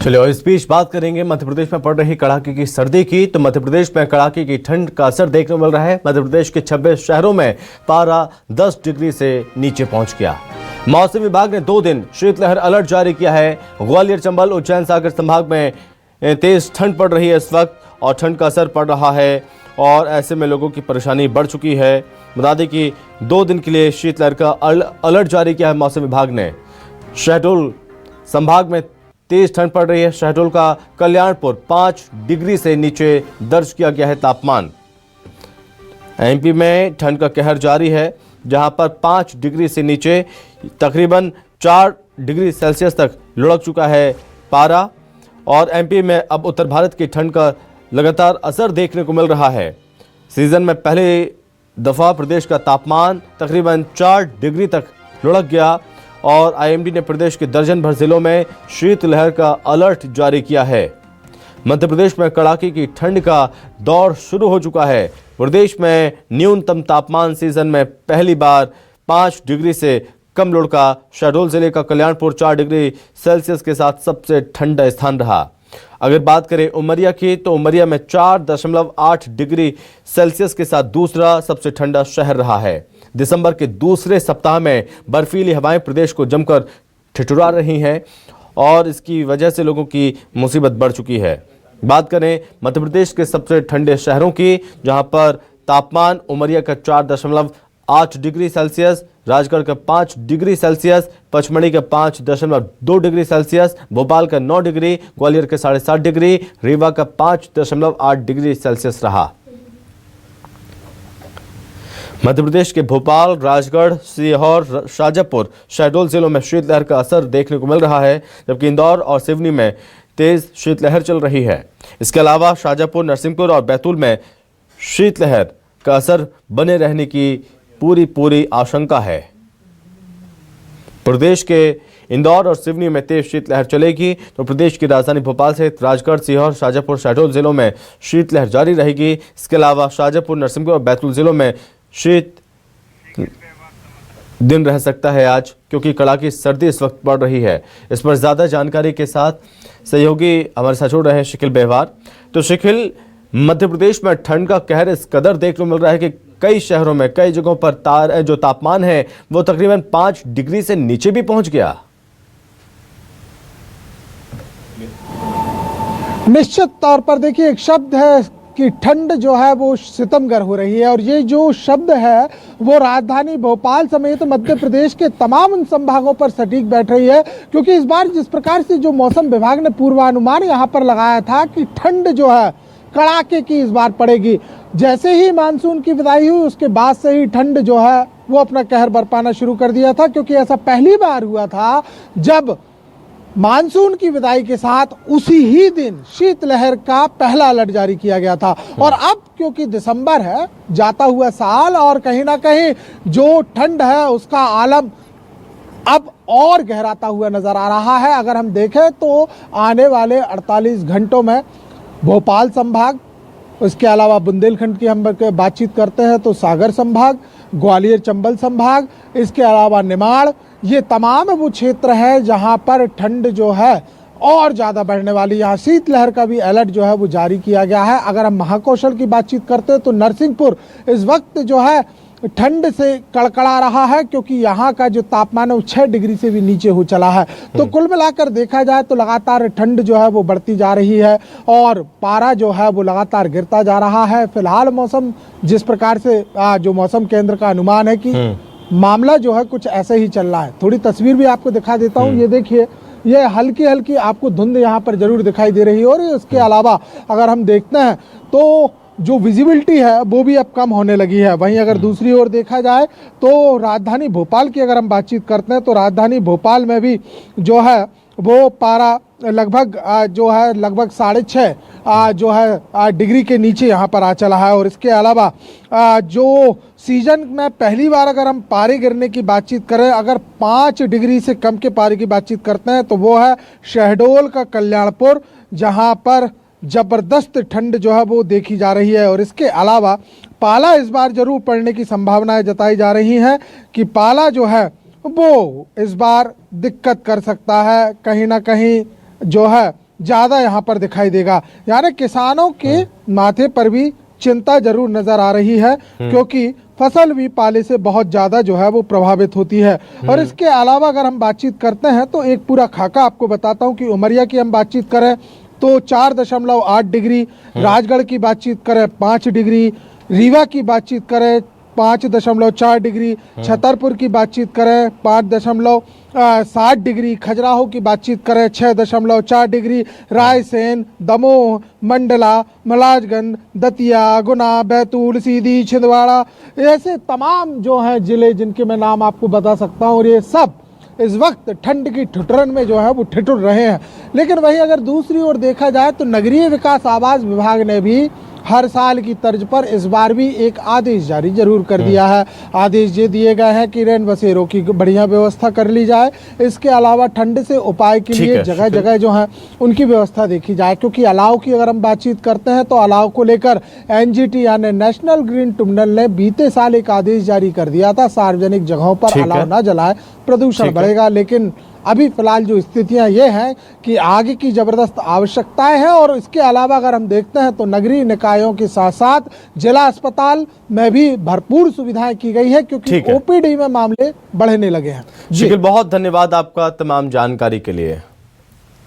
चलिए और इस बीच बात करेंगे मध्य प्रदेश में पड़ रही कड़ाके की सर्दी की। तो मध्य प्रदेश में कड़ाके की ठंड का असर देखने को मिल रहा है। मध्य प्रदेश के 26 शहरों में पारा 10 डिग्री से नीचे पहुंच गया। मौसम विभाग ने 2 दिन शीतलहर अलर्ट जारी किया है। ग्वालियर, चंबल, उज्जैन, सागर संभाग में तेज ठंड पड़ रही है इस वक्त और ठंड का असर पड़ रहा है और ऐसे में लोगों की परेशानी बढ़ चुकी है। बता दें कि 2 दिन के लिए शीतलहर का अलर्ट जारी किया है मौसम विभाग ने। शहडोल संभाग में तेज ठंड पड़ रही है। शहडोल का कल्याणपुर 5 डिग्री से नीचे दर्ज किया गया है तापमान। एमपी में ठंड का कहर जारी है, जहां पर 5 डिग्री से नीचे तकरीबन 4 डिग्री सेल्सियस तक लुढ़क चुका है पारा। और एमपी में अब उत्तर भारत की ठंड का लगातार असर देखने को मिल रहा है। सीजन में पहली दफा प्रदेश का तापमान तकरीबन 4 डिग्री तक लुढ़क गया और आईएमडी ने प्रदेश के दर्जन भर जिलों में शीतलहर का अलर्ट जारी किया है। मध्य प्रदेश में कड़ाके की ठंड का दौर शुरू हो चुका है। प्रदेश में न्यूनतम तापमान सीजन में पहली बार 5 डिग्री से कम लुढ़का। शहडोल जिले का कल्याणपुर 4 डिग्री सेल्सियस के साथ सबसे ठंडा स्थान रहा। अगर बात करें उमरिया की, तो उमरिया में 4.8 डिग्री सेल्सियस के साथ दूसरा सबसे ठंडा शहर रहा है। दिसंबर के दूसरे सप्ताह में बर्फीली हवाएं प्रदेश को जमकर ठिठुरा रही हैं और इसकी वजह से लोगों की मुसीबत बढ़ चुकी है। बात करें मध्य प्रदेश के सबसे ठंडे शहरों की, जहां पर तापमान उमरिया का 4.8 डिग्री सेल्सियस, राजगढ़ का 5 डिग्री सेल्सियस, पचमढ़ी का 5.2 डिग्री सेल्सियस, भोपाल का 9 डिग्री, ग्वालियर के 7.5 डिग्री, रीवा का 5.8 डिग्री सेल्सियस रहा। मध्य प्रदेश के भोपाल, राजगढ़, सीहोर, शाजापुर, शहडोल जिलों में शीतलहर का असर देखने को मिल रहा है, जबकि इंदौर और सिवनी में तेज शीतलहर चल रही है। इसके अलावा शाजापुर, नरसिंहपुर और बैतूल में शीतलहर का असर बने रहने की पूरी आशंका है। प्रदेश के इंदौर और सिवनी में तेज शीतलहर चलेगी, तो प्रदेश की राजधानी भोपाल सहित राजगढ़, सीहोर, शाजापुर, शहडोल जिलों में शीतलहर जारी रहेगी। इसके अलावा शाजापुर, नरसिंहपुर और बैतूल जिलों में शीत दिन रह सकता है आज, क्योंकि कड़ाकी सर्दी इस वक्त पड़ रही है। इस पर ज्यादा जानकारी के साथ सहयोगी हमारे साथ जुड़ रहे हैं शिखिल बेहवार। तो शिखिल, मध्य प्रदेश में ठंड का कहर इस कदर देखने को मिल रहा है कि कई शहरों में, कई जगहों पर जो तापमान है वो तकरीबन 5 डिग्री से नीचे भी पहुंच गया। निश्चित तौर पर देखिए, एक शब्द है कि ठंड जो है वो सितमगर हो रही है और ये जो शब्द है वो राजधानी भोपाल समेत मध्य प्रदेश के तमाम उन संभागों पर सटीक बैठ रही है, क्योंकि इस बार जिस प्रकार से जो मौसम विभाग ने पूर्वानुमान यहाँ पर लगाया था कि ठंड जो है कड़ाके की इस बार पड़ेगी। जैसे ही मानसून की विदाई हुई उसके बाद से ही ठंड जो है वो अपना कहर बरपाना शुरू कर दिया था, क्योंकि ऐसा पहली बार हुआ था जब मानसून की विदाई के साथ उसी ही दिन शीतलहर का पहला अलर्ट जारी किया गया था। और अब क्योंकि दिसंबर है, जाता हुआ साल, और कहीं ना कहीं जो ठंड है उसका आलम अब और गहराता हुआ नजर आ रहा है। अगर हम देखें तो आने वाले 48 घंटों में भोपाल संभाग, उसके अलावा बुंदेलखंड की हम बातचीत करते हैं तो सागर संभाग, ग्वालियर, चंबल संभाग, इसके अलावा निमाड़, ये तमाम वो क्षेत्र है जहां पर ठंड जो है और ज़्यादा बढ़ने वाली। यहाँ शीतलहर का भी अलर्ट जो है वो जारी किया गया है। अगर हम महाकौशल की बातचीत करते हैं तो नरसिंहपुर इस वक्त जो है ठंड से कड़कड़ा रहा है, क्योंकि यहाँ का जो तापमान है वो 6 डिग्री से भी नीचे हो चला है। तो कुल मिलाकर देखा जाए तो लगातार ठंड जो है वो बढ़ती जा रही है और पारा जो है वो लगातार गिरता जा रहा है। फिलहाल मौसम जिस प्रकार से जो मौसम केंद्र का अनुमान है कि मामला जो है कुछ ऐसे ही चल रहा है। थोड़ी तस्वीर भी आपको दिखा देता हूँ। ये देखिए, ये हल्की हल्की आपको धुंध यहाँ पर जरूर दिखाई दे रही है। और इसके अलावा अगर हम देखते हैं तो जो विजिबिलिटी है वो भी अब कम होने लगी है। वहीं अगर दूसरी ओर देखा जाए तो राजधानी भोपाल की अगर हम बातचीत करते हैं तो राजधानी भोपाल में भी जो है वो पारा लगभग जो है लगभग 6.5 जो है डिग्री के नीचे यहाँ पर आ चला है। और इसके अलावा जो सीजन में पहली बार अगर हम पारे गिरने की बातचीत करें, अगर 5 डिग्री से कम के पारे की बातचीत करते हैं तो वो है शहडोल का कल्याणपुर, जहाँ पर जबरदस्त ठंड जो है वो देखी जा रही है। और इसके अलावा पाला इस बार जरूर पड़ने की संभावनाएं जताई जा रही हैं कि पाला जो है वो इस बार दिक्कत कर सकता है। कहीं ना कहीं जो है ज्यादा यहाँ पर दिखाई देगा। यानी किसानों के माथे पर भी चिंता जरूर नजर आ रही है, क्योंकि फसल भी पाले से बहुत ज्यादा जो है वो प्रभावित होती है। और इसके अलावा अगर हम बातचीत करते हैं तो एक पूरा खाका आपको बताता हूं कि उमरिया की हम बातचीत करें तो 4.8 डिग्री, राजगढ़ की बातचीत करें 5 डिग्री, रीवा की बातचीत करें 5.4 डिग्री, छतरपुर की बातचीत करें 5.7 डिग्री, खजुराहो की बातचीत करें 6.4 डिग्री, रायसेन, दमोह, मंडला, मलाजगंज, दतिया, गुना, बैतूल, सीधी, छिंदवाड़ा, ऐसे तमाम जो हैं जिले जिनके मैं नाम आपको बता सकता हूँ, और ये सब इस वक्त ठंड की ठिठुरन में जो है वो ठिठुर रहे हैं। लेकिन वहीं अगर दूसरी ओर देखा जाए तो नगरीय विकास आवास विभाग ने भी हर साल की तर्ज पर इस बार भी एक आदेश जारी जरूर कर दिया है। आदेश ये दिए गए हैं कि रैन बसेरों की बढ़िया व्यवस्था कर ली जाए, इसके अलावा ठंड से उपाय के लिए जगह जगह जो है उनकी व्यवस्था देखी जाए। क्योंकि अलाव की अगर हम बातचीत करते हैं तो अलाव को लेकर एनजीटी यानी नेशनल ग्रीन ट्रिब्यूनल ने बीते साल एक आदेश जारी कर दिया था, सार्वजनिक जगहों पर अलाव न जलाए, प्रदूषण बढ़ेगा। लेकिन अभी फिलहाल जो स्थितियां ये हैं कि आगे की जबरदस्त आवश्यकताएं हैं। और इसके अलावा अगर हम देखते हैं तो नगरीय निकायों के साथ साथ जिला अस्पताल में भी भरपूर सुविधाएं की गई है, क्योंकि ओपीडी में मामले बढ़ने लगे हैं। जी, बहुत धन्यवाद आपका तमाम जानकारी के लिए।